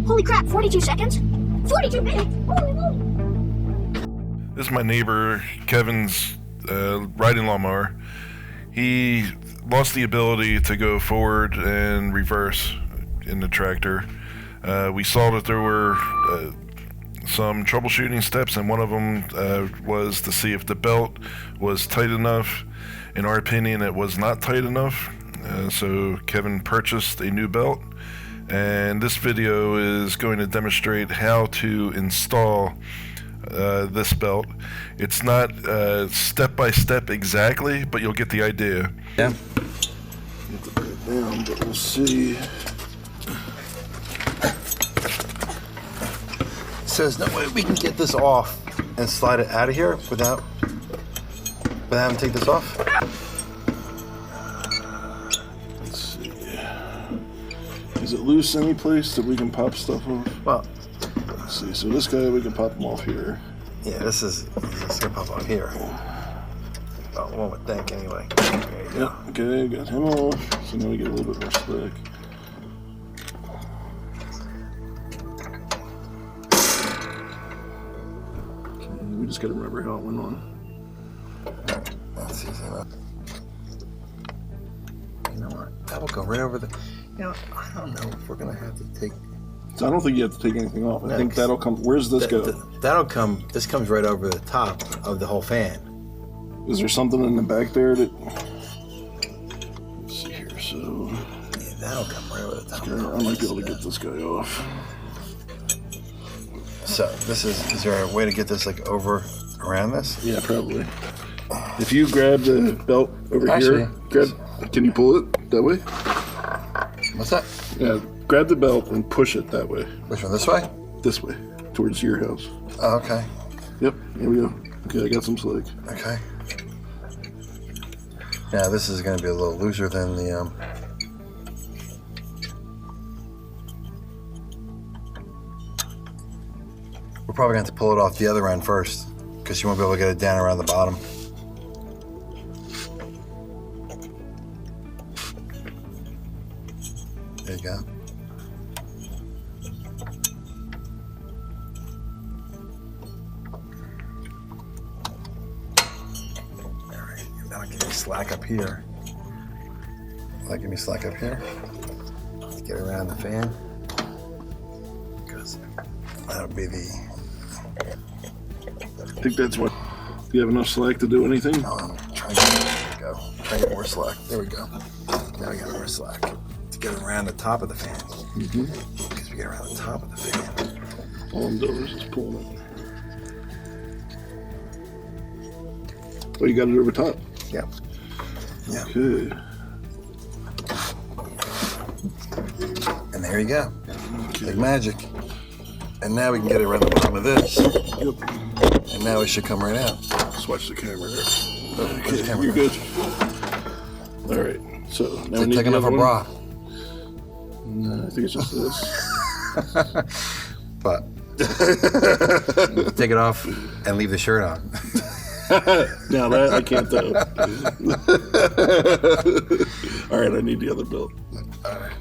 Holy crap, 42 seconds? 42 minutes? Holy moly! This is my neighbor, Kevin's riding lawnmower. He lost the ability to go forward and reverse in the tractor. We saw that there were some troubleshooting steps, and one of them was to see if the belt was tight enough. In our opinion, it was not tight enough, so Kevin purchased a new belt, and this video is going to demonstrate how to install this belt. It's not step by step exactly, but you'll get the idea. Yeah. Get the bit down, but we'll see. So there's no way we can get this off and slide it out of here without having to take this off? Let's see. Is it loose any place that we can pop stuff off? Well, let's see. So this guy, we can pop him off here. yeah, this is gonna pop off here. Oh, one would think anyway. There you go. Yep, okay, got him off. So now we get a little bit more slack. We just gotta remember how it went on. That's easy enough. You know what? That will go right over the. You know, I don't know if we're gonna have to take. So I don't think you have to take anything off. I think that'll come. Where's this go? That'll come. This comes right over the top of the whole fan. Is there something in the back there that? Let's see here. So. Yeah, that'll come right over the top. I might be able to get this guy off. So this is there a way to get this like over around this? Yeah, probably. If you grab the belt over here, can you pull it that way? What's that? Yeah, grab the belt and push it that way. Which one? This way? This way, towards your house. Oh, okay. Yep, here we go. Okay, I got some slack. Okay. Yeah, this is going to be a little looser than the We're probably going to have to pull it off the other end first, because you won't be able to get it down around the bottom. There you go. All right, now give me slack up here. Give me slack up here. Let's get around the fan, because that'll be the. I think that's what. Do you have enough slack to do anything? No, I'm trying to go. Try to get more slack. There we go. Now we got more slack to get around the top of the fan. Because we get around the top of the fan. All I'm doing is just pulling it. Oh, you got it over top? Yep. Yeah. Okay. And there you go. Big magic. And now we can get it around the bottom of this. Yep. And now it should come right out. Swatch the camera there. Where's the camera? You're good. All right. So now we need taking off a bra. No, I think it's just this. But take it off and leave the shirt on. Now that I can't do. All right, I need the other belt. All right.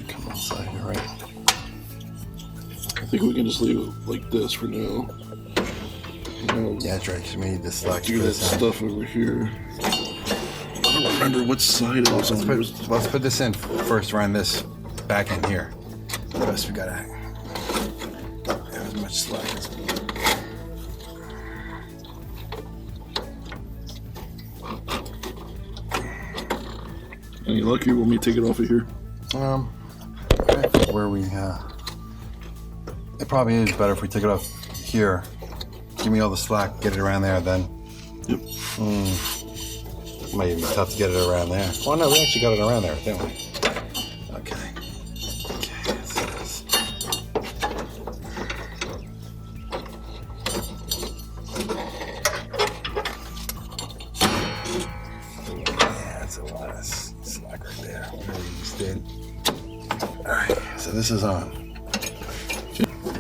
Come inside here, right? I think we can just leave it like this for now. Yeah, that's right, because we need the slack. Do that stuff over here. I don't remember which side it was on. Let's put this in first around this back end here. The rest we gotta have as much slack as we need. Any luck you want me to take it off of here? Where we it probably is better if we take it off here. Give me all the slack, get it around there, then Yep. Might even be tough to get it around there. Oh no, we actually got it around there, didn't we? Okay. Okay, so this. Yeah, that's a lot of slack right there. Whatever you just did. Alright, so this is on.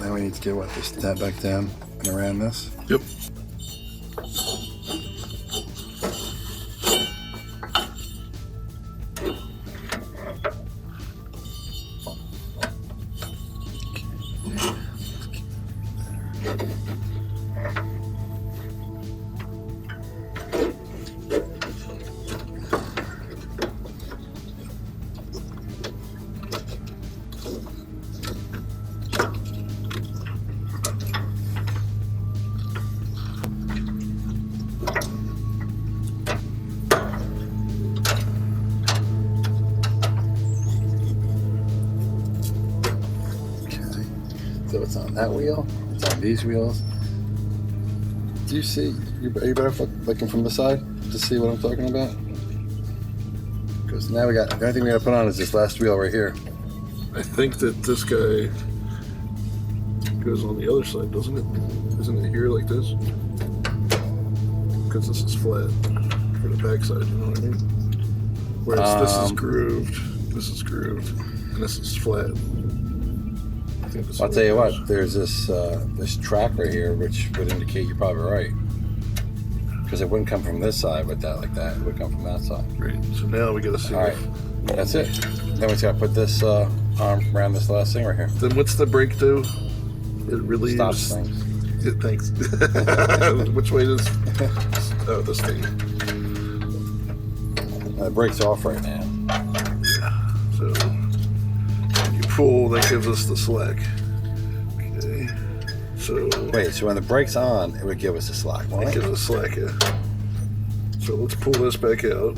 Now we need to get what? This tab back down and around this? Yep. So it's on that wheel, it's on these wheels. Do you see, are you better looking from the side to see what I'm talking about? Because now the only thing we gotta put on is this last wheel right here. I think that this guy goes on the other side, doesn't it? Isn't it here like this? Because this is flat for the back side, you know what I mean? Whereas this is grooved, and this is flat. I'll tell you what, there's this track right here which would indicate you're probably right. Because it wouldn't come from this side with that like that, it would come from that side. Right, so now we gotta see. Alright, that's it. Then we just gotta put this arm around this last thing right here. Then what's the brake do? It relieves. Stops things. Yeah, thanks. Which way does, oh, this thing. The brake's off right now. Yeah, so when you pull, that gives us the slack. Okay, so. Wait, so when the brake's on, it would give us a slack, won't It it? gives us slack, yeah. So let's pull this back out,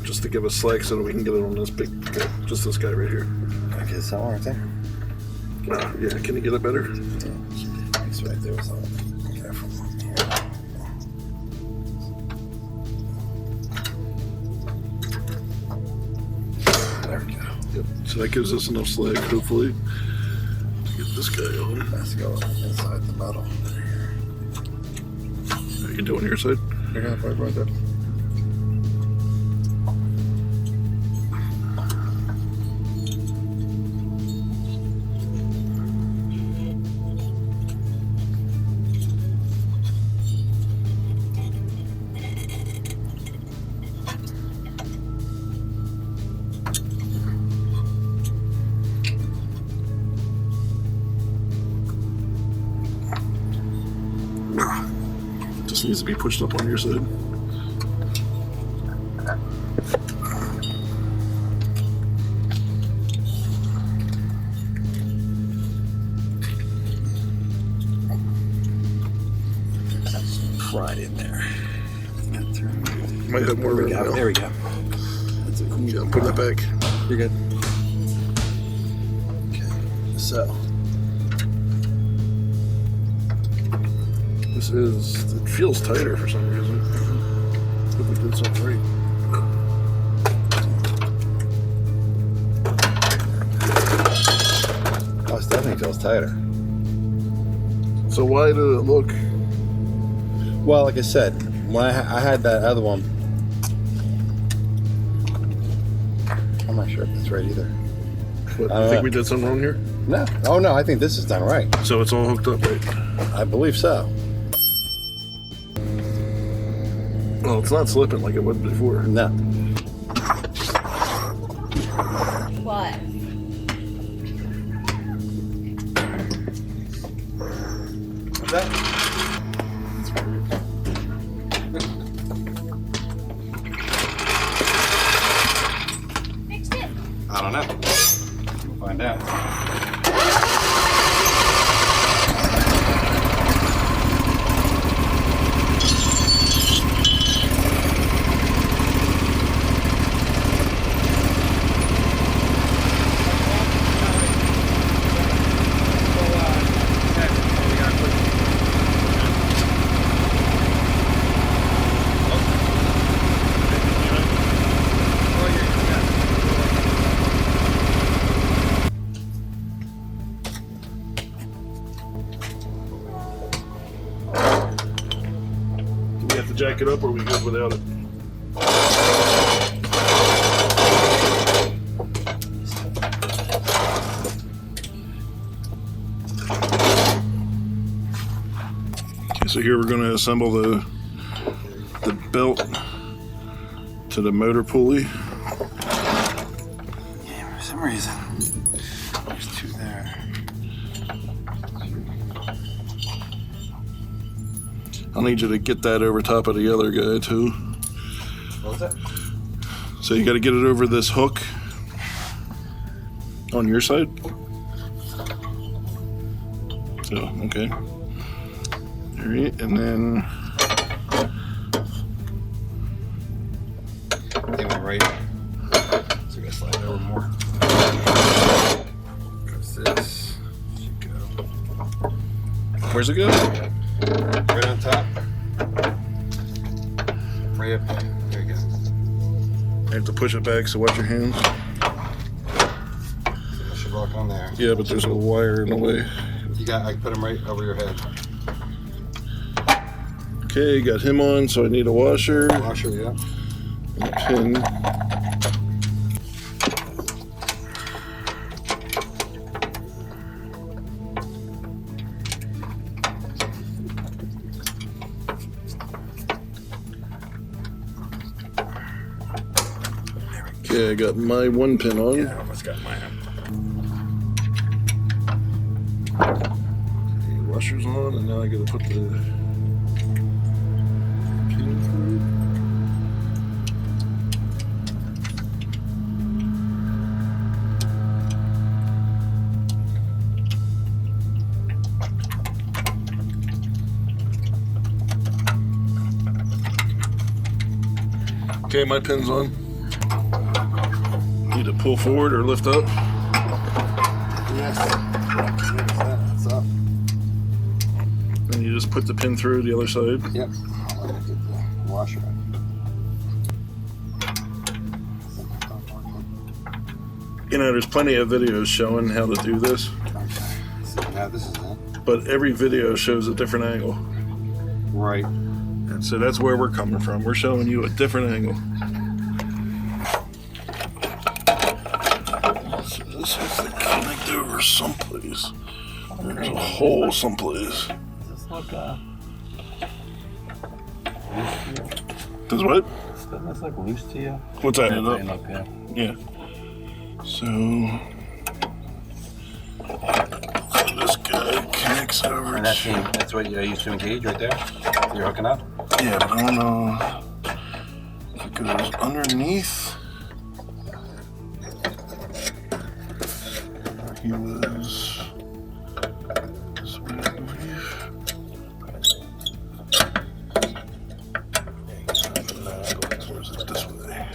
just to give us slack so that we can get it on this big guy, just this guy right here. Okay, it's somewhere right there. Yeah, can you get it better? Yeah, it's right there. So be careful. There we go. Yep, so that gives us enough slack, hopefully, to get this guy on. Let's go inside the metal. You can do it on your side. I got it right there. Just needs to be pushed up on your side. Right in there. Might have more room now. There we go. That's it. Yeah, put that back. You're good. Okay. So. This is, it feels tighter for some reason. Hope we did something right. Oh, it definitely feels tighter. So why did it look? Well, like I said, when I had that other one, I'm not sure if that's right either. What, you think we did something wrong here? No. Oh no, I think this is done right. So it's all hooked up right? I believe so. Well, it's not slipping like it was before. No. What? What's that? Fixed it. I don't know. We'll find out. to jack it up, or are we good without it? Okay, so here we're going to assemble the belt to the motor pulley. Yeah, for some reason, there's two there. I'll need you to get that over top of the other guy too. What was that? So you got to get it over this hook on your side. So, okay. All right, and then They went right. So we gotta slide it over more. Goes this. Should go. where's it go? Right on top. Right up. There you go. I have to push it back, so watch your hands. So that should rock on there. Yeah, but there's a wire in the way. You got. I put them right over your head. Okay, got him on, so I need a washer Washer, yeah. and a pin. Okay, I got my one pin on. Yeah, I almost got mine. Okay, washer's on, and now I gotta put the pin through. Okay, my pin's on. Need to pull forward or lift up. Yes. That's up. And you just put the pin through the other side. Yep. I'll get the washer on. You know, there's plenty of videos showing how to do this, Okay. So now this is it. but every video shows a different angle. Right. And so that's where we're coming from. We're showing you a different angle. So this has to connect over someplace. There's a hole someplace. Does this look Does what? doesn't this look loose to you? What's that? Tighten up, yeah. Yeah. So this guy connects over. And that's what you used to engage right there? You're hooking up? Yeah, but I don't know if it goes underneath. He was this way, I believe. Or is it this way?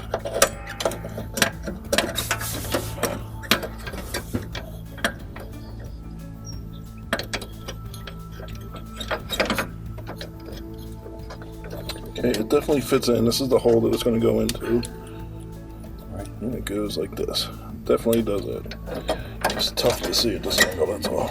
Okay, it definitely fits in. This is the hole that it's going to go into. Right. And it goes like this. Definitely does it. It's tough to see at this angle, that's all.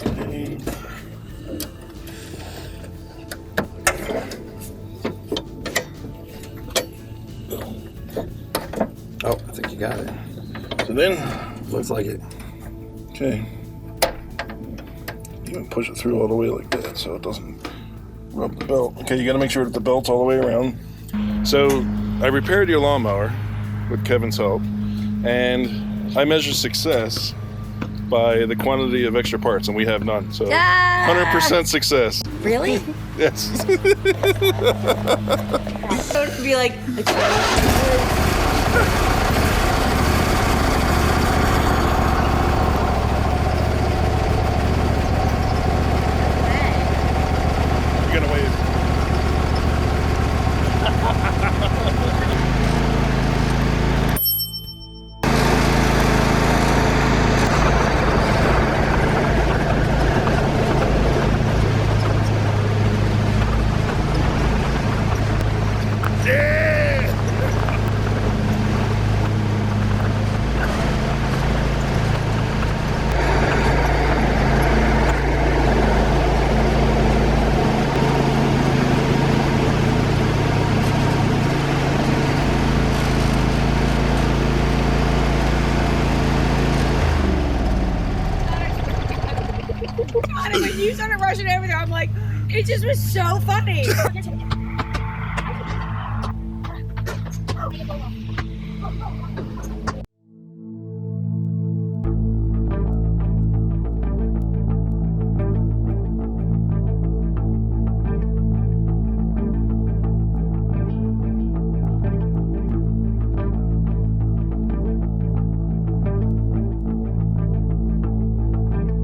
Okay. Oh, I think you got it. So then, Looks like it. okay. Even push it through all the way like that so it doesn't rub the belt. Okay, you gotta make sure that the belt's all the way around. So I repaired your lawnmower with Kevin's help, and I measure success by the quantity of extra parts, and we have none. So 100% success. Really? Yes. So it would be like, You're gonna wave. when you started rushing over there, I'm like, it just was so funny.